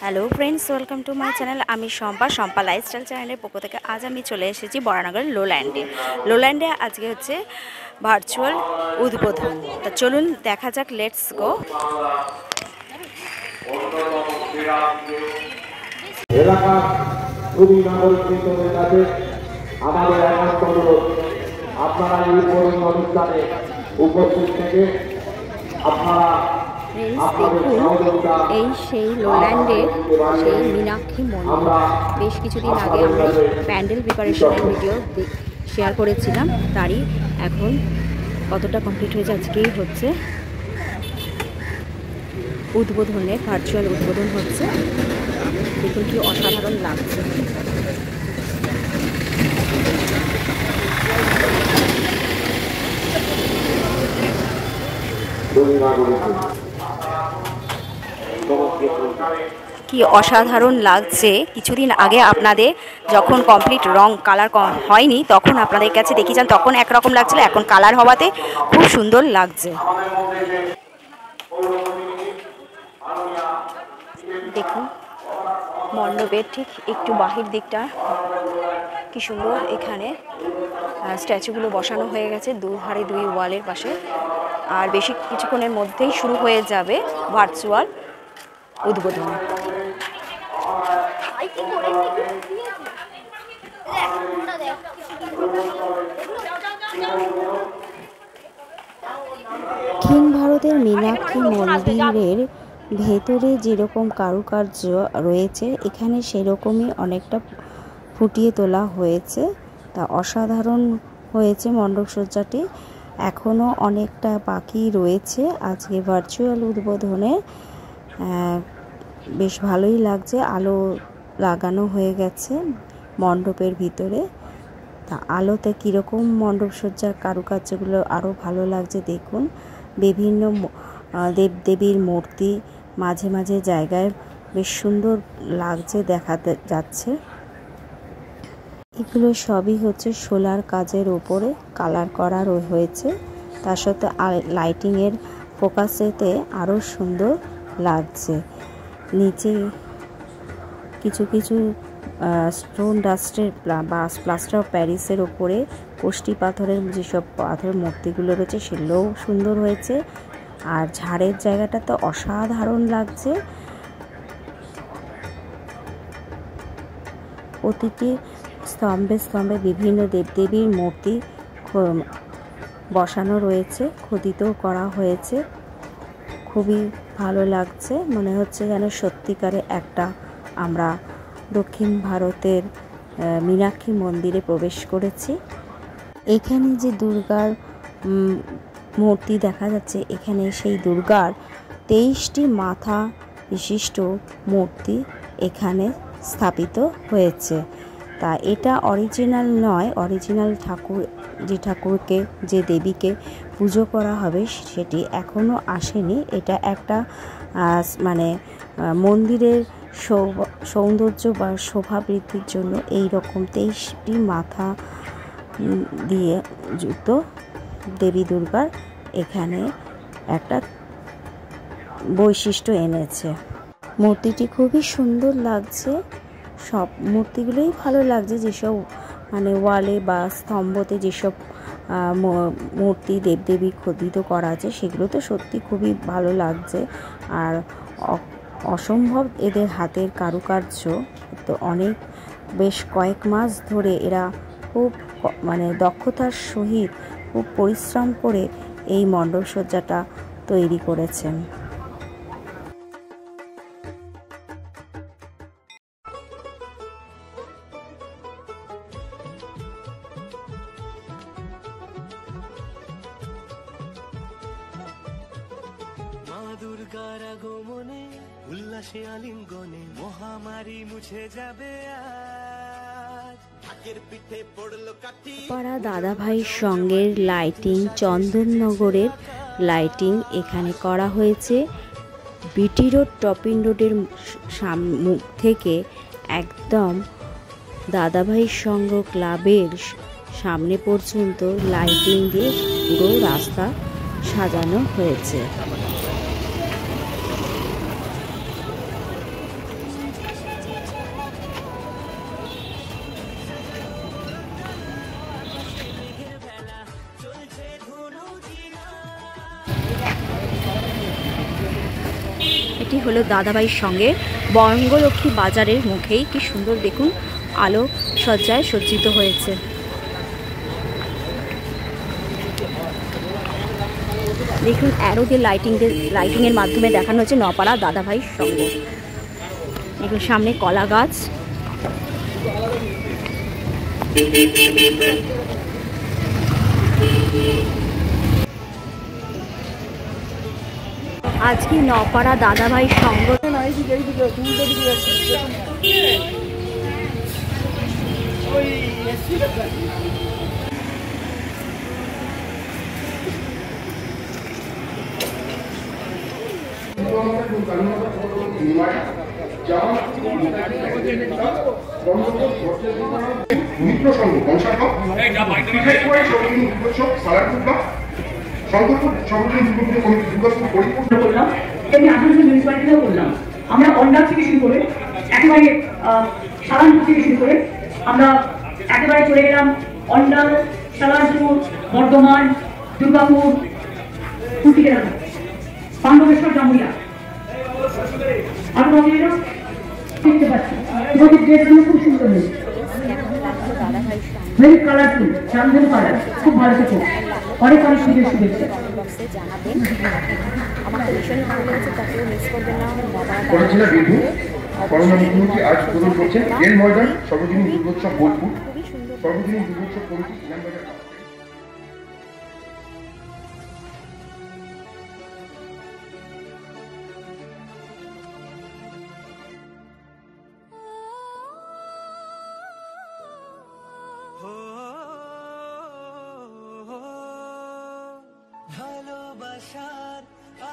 Hello friends, welcome to my channel. आमी Shampa lifestyle channel पक्ष থেকে आज আমি চলে এসেছি বরানগর লোল্যান্ডে আজকে হচ্ছে ভার্চুয়াল উদ্বোধন। তো চলুন দেখা যাক, লেটস গো। এলাকা খুবই নাগরিকদের কাছে আমাদের একান্ত অনুরোধ, আপনারা এই অনুষ্ঠানে উপস্থিত থেকে আপনারা এই সেই লোল্যান্ডের সেই মীনাক্ষী মন্দির। বেশ কিছুদিন আগে আমরা প্যান্ডেল প্রিপারেশনের ভিডিও শেয়ার করেছিলাম, তারই এখন কতটা কমপ্লিট হয়েছে। আজকেই হচ্ছে উদ্বোধনের ভার্চুয়াল উদ্বোধন হচ্ছে। দেখুন কি অসাধারণ লাগছে। কি অসাধারণ লাগছে। কিছুদিন আগে আপনাদের যখন কমপ্লিট রং কালার হয়নি তখন আপনাদের কাছে দেখিয়েছেন, তখন একরকম লাগছিল, এখন কালার হওয়াতে খুব সুন্দর লাগছে। দেখুন মণ্ডপের ঠিক একটু বাহির দিকটা কি সুন্দর, এখানে স্ট্যাচুগুলো বসানো হয়ে গেছে দুধারে দুই ওয়ালের পাশে। আর বেশি কিছুক্ষণের মধ্যেই শুরু হয়ে যাবে ভার্চুয়াল উদ্বোধন। দক্ষিণ ভারতের মীনাক্ষী মন্দিরের ভেতরে যেরকম কারুকার্য রয়েছে, এখানে সেরকমই অনেকটা ফুটিয়ে তোলা হয়েছে। তা অসাধারণ হয়েছে মণ্ডপসজ্জাটি। এখনও অনেকটা বাকি রয়েছে আজকে ভার্চুয়াল উদ্বোধনে। বেশ ভালোই লাগছে, আলো লাগানো হয়ে গেছে মণ্ডপের ভিতরে। তা আলোতে কীরকম মণ্ডপসজ্জার কারুকার্যগুলো আরও ভালো লাগছে দেখুন। বিভিন্ন দেবদেবীর মূর্তি মাঝে মাঝে জায়গায় বেশ সুন্দর লাগছে, দেখা যাচ্ছে। এগুলো সবই হচ্ছে সোলার কাজের উপরে কালার করা হয়েছে। তার সাথে লাইটিংয়ের ফোকাসেতে আরও সুন্দর লাগছে। নিচে কিছু কিছু স্টোন ডাস্টের বা প্লাস্টার অফ প্যারিসের ওপরে কোষ্টি পাথরের যেসব পাথরের মূর্তিগুলো রয়েছে সেগুলোও সুন্দর হয়েছে। আর ঝাড়ের জায়গাটা তো অসাধারণ লাগছে। প্রতিটি স্তম্ভে স্তম্ভে বিভিন্ন দেবদেবীর মূর্তি বসানো রয়েছে, খোদিতও করা হয়েছে। খুবই ভালো লাগছে, মনে হচ্ছে যেন সত্যিকারে একটা আমরা দক্ষিণ ভারতের মীনাক্ষী মন্দিরে প্রবেশ করেছি। এখানে যে দুর্গার মূর্তি দেখা যাচ্ছে, এখানে সেই দুর্গার 23টি মাথা বিশিষ্ট মূর্তি এখানে স্থাপিত হয়েছে। তা এটা অরিজিনাল নয়, অরিজিনাল ঠাকুর যে ঠাকুরকে যে দেবীকে পুজো করা হবে সেটি এখনও আসেনি। এটা একটা মানে মন্দিরের সৌন্দর্য বা শোভা বৃদ্ধির জন্য এই রকম 23টি মাথা দিয়ে যুক্ত দেবী দুর্গার এখানে একটা বৈশিষ্ট্য এনেছে। মূর্তিটি খুবই সুন্দর লাগছে। সব মূর্তিগুলোই ভালো লাগছে, যেসব মানে ওয়ালে বা স্তম্ভতে যেসব মূর্তি দেবদেবী খোদিত করা আছে সেগুলো তো সত্যি খুবই ভালো লাগছে। আর অসম্ভব এদের হাতের কারুকার্য। তো অনেক বেশ কয়েক মাস ধরে এরা খুব মানে দক্ষতার সহিত খুব পরিশ্রম করে এই মণ্ডপসজ্জাটা তৈরি করেছেন। দুর্গার আগমনে উল্লাসে আলিঙ্গনে মহামারী মুছে যাবে আজ। আগের পিঠে পড়লো কাঠি। পাড়া দাদাভাইয়ের সঙ্গের লাইটিং, চন্দননগরের লাইটিং এখানে করা হয়েছে। বিটি রোড টপিং রোডের মুখ থেকে একদম দাদাভাইয়ের সঙ্গ ক্লাবের সামনে পর্যন্ত লাইটিং দিয়ে পুরো রাস্তা সাজানো হয়েছে। এটি হলো দাদাভাইয়ের সঙ্গে বঙ্গলক্ষ্মী বাজারের মুখেই। কি সুন্দর দেখুন, আলো সজ্জায় সজ্জিত হয়েছে। দেখুন অ্যারো দিয়ে লাইটিংয়ের মাধ্যমে দেখানো হচ্ছে নপাড়া দাদাভাইয়ের সঙ্গে। দেখুন সামনে কলা গাছ। আজকে নপাড়া দাদাভাই সঙ্গ মিত্র সংঘ বংশাত্মক আমরা অন্ডার থেকে শুরু করে একেবারে সালানপুর থেকে শুরু করে আমরা একেবারে চলে গেলাম অন্ডার, সালানপুর, বর্ধমান, দুর্গাপুর, কুটিগ্রাম, পাণ্ডবেশ্বর, জামুরিয়া। আরো দেখতে পাচ্ছি তোমাদের ড্রেসগুলো খুব সুন্দর হয়েছে, ভেরি কালারফুল, চান্দন কালার, খুব ভালো থেকো। অনেক অনেক শুভেচ্ছা জানাবেন। আমার তো ভীষণই ভালো লেগেছে, তাকেও মিস করবেন না। করছিলেন বীরভূম করোনা মুখ্যমন্ত্রী আজ উদ্বোধন করছেন রেল ময়দান সর্বজনীন দুর্গোৎসব বোলপুর। সর্বজনীন দুর্গোৎসব কমিটি ইলামবাজার। ভালোবাসার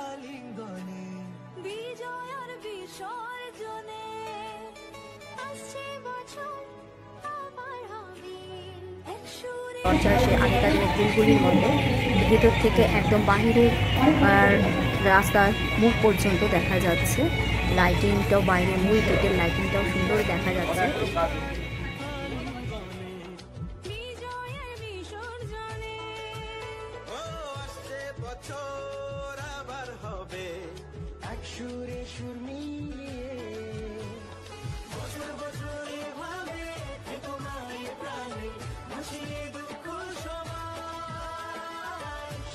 আলিঙ্গনে বিজয় আর বিসর্জনে আসছে বছর আবার হবে একসুরে। পঞ্চাশে আগেকার দিনগুলির মতো ভিতর থেকে একদম বাহিরের রাস্তার মুখ পর্যন্ত দেখা যাচ্ছে। লাইটিংটাও বাইরে মূল গেটের লাইটিংটাও সুন্দর দেখা যাচ্ছে। বছর আবার হবে এক সুরে সুর মিলিয়ে, বছর বছর এভাবে তোমার প্রাণে হাসিয়ে দুঃখ সবাই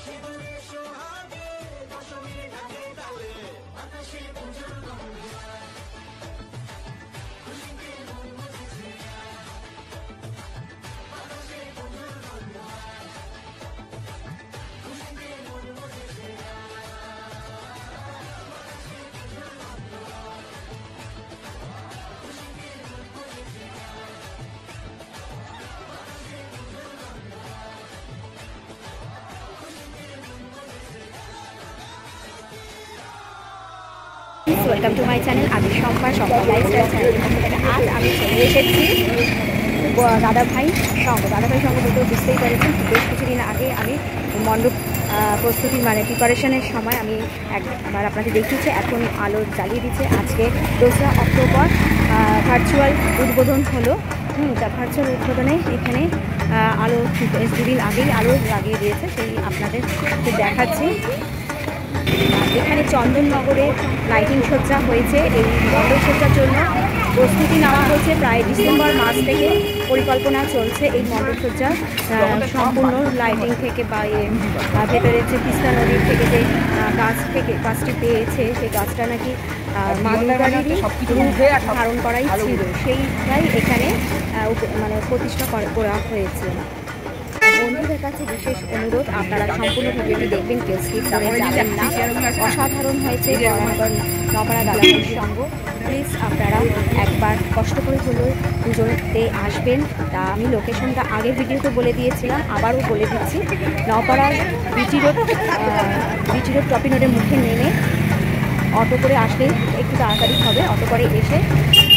সিঁদুরে সোহাগে দশমী ঢাকে তালে আকাশে পুজোর ওয়েলকাম টু মাই চ্যানেল। আমি সম্পার লাইফস্টাইল চ্যানেল। আজ আমি চলে এসেছি দাদাভাই সঙ্গ। দাদাভাই সঙ্গ বলতে বুঝতেই পেরেছেন, বেশ কিছুদিন আগে আমি মণ্ডপ প্রস্তুতির মানে প্রিপারেশনের সময় আমি একবার আপনাকে দেখিয়েছি। এখন আলো জ্বালিয়ে দিচ্ছে। আজকে 2রা অক্টোবর ভার্চুয়াল উদ্বোধন হলো। ভার্চুয়াল উদ্বোধনে এখানে আলো দুদিন আগেই আলো লাগিয়ে দিয়েছে, সেই আপনাদের দেখাচ্ছি। এখানে চন্দননগরে লাইটিং সজ্জা হয়েছে। এই মণ্ডপ সজ্জার জন্য প্রস্তুতি নেওয়া হয়েছে। প্রায় ডিসেম্বর মাস থেকে পরিকল্পনা চলছে এই মণ্ডপ সজ্জা সম্পূর্ণ লাইটিং থেকে বা ভেতরে যে তিস্তা নদীর থেকে যে গাছটি পেয়েছে, সেই গাছটা নাকি মা দুর্গারই ধারণ করাই ছিল, সেইটাই এখানে মানে প্রতিষ্ঠা করা হয়েছে। বন্ধুদের কাছে বিশেষ অনুরোধ, আপনারা সম্পূর্ণ ভিডিওটি দেখবেন, কেউ স্কিপ করে যাবেন না। অসাধারণ হয়েছে নপাড়া দাদাভাইয়ের সঙ্গ। প্লিজ আপনারা একবার কষ্ট করে হলেও পুজোতে আসবেন। তা আমি লোকেশনটা আগের ভিডিওতে বলে দিয়েছিলাম, আবারও বলে দিচ্ছি। নপাড়ার বিটি রোড টপি রোডের মুখে নেমে অটো করে আসলে একটু তাড়াতাড়ি হবে। অটো করে এসে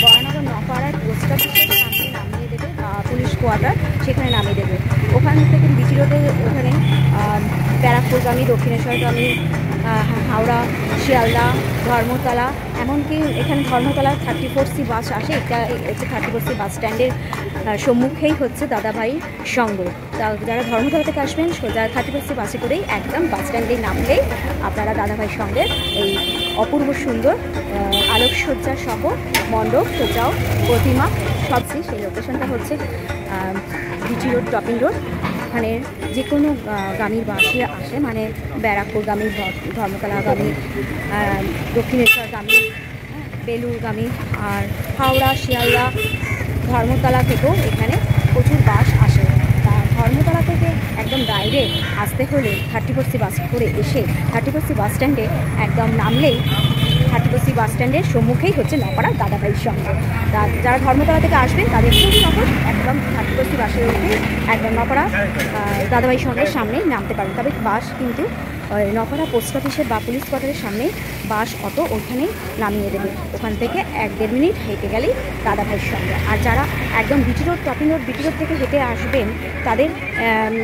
বরানগর নপাড়ার পোস্ট অফিসের সামনে নামিয়ে দেবে, পুলিশ কোয়ার্টার সেখানে নামিয়ে দেবে। ওখান থেকে বিটি রোডে ওখানে ব্যারাকপুরগামী, দক্ষিণেশ্বরগামী হাওড়া, শিয়ালদা, ধর্মতলা, এমনকি এখানে ধর্মতলা 34C বাস আসে। এটা হচ্ছে 34C বাস স্ট্যান্ডের সম্মুখেই হচ্ছে দাদাভাই সঙ্গ। যারা ধর্মতলা থেকে আসবেন সোজা 34C বাসে করেই একদম বাস স্ট্যান্ডে নামলেই আপনারা দাদাভাই সঙ্গের এই অপূর্ব সুন্দর আলোকসজ্জা সহ মণ্ডপ, সজ্জাও, প্রতিমা সবচেয়ে সেই লোকেশনটা হচ্ছে বিটি রোড, টপিং রোড। ওখানে যে কোনো গামীর বাসে আসে, মানে ব্যারাকপুরগামী, ধর্মতলাগামী, দক্ষিণেশ্বরগামী, বেলুরগামী, আর হাওড়া, শিয়ালদা, ধর্মতলা থেকেও এখানে প্রচুর বাস আসে। তা ধর্মতলা থেকে একদম ডাইরেক্ট আসতে হলে 34C বাস করে এসে 34C বাস স্ট্যান্ডে একদম নামলেই 34C বাস স্ট্যান্ডের সম্মুখেই হচ্ছে নপাড়া দাদাভাইয়ের সঙ্গে। যারা ধর্মতলা থেকে আসবেন তাদের খুব সহজ, একদম 34C বাসে উঠে একদম নপাড়া দাদাভাইয়ের সঙ্গের সামনেই নামতে পারেন। তবে বাস কিন্তু নপাড়া পোস্ট অফিসের বা পুলিশ কোয়ার্টারের সামনে বাস, অটো ওখানেই নামিয়ে দেবে। ওখান থেকে 1-1.5 মিনিট হেঁটে গেলেই দাদাভাইয়ের সঙ্গে। আর যারা একদম BT road, topping road, BT road থেকে হেঁটে আসবেন তাদের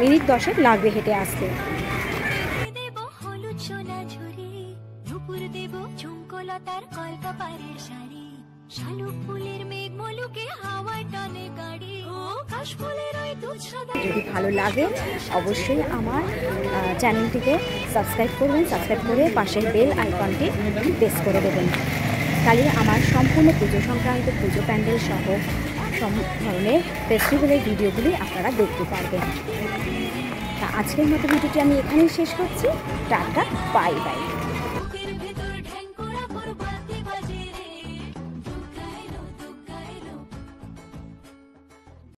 মিনিট 10 লাগবে হেঁটে আসতে। যদি ভালো লাগে অবশ্যই আমার চ্যানেলটিকে সাবস্ক্রাইব করবেন, সাবস্ক্রাইব করে পাশের বেল আইকনটি প্রেস করে দেবেন। তাহলে আমার সম্পূর্ণ পুজো সংক্রান্ত, পুজো প্যান্ডেল সহ সব ধরনের ফেস্টিভ্যালের ভিডিওগুলি আপনারা দেখতে পারবেন। তা আজকের মতো ভিডিওটি আমি এখানেই শেষ করছি। Tata, bye bye.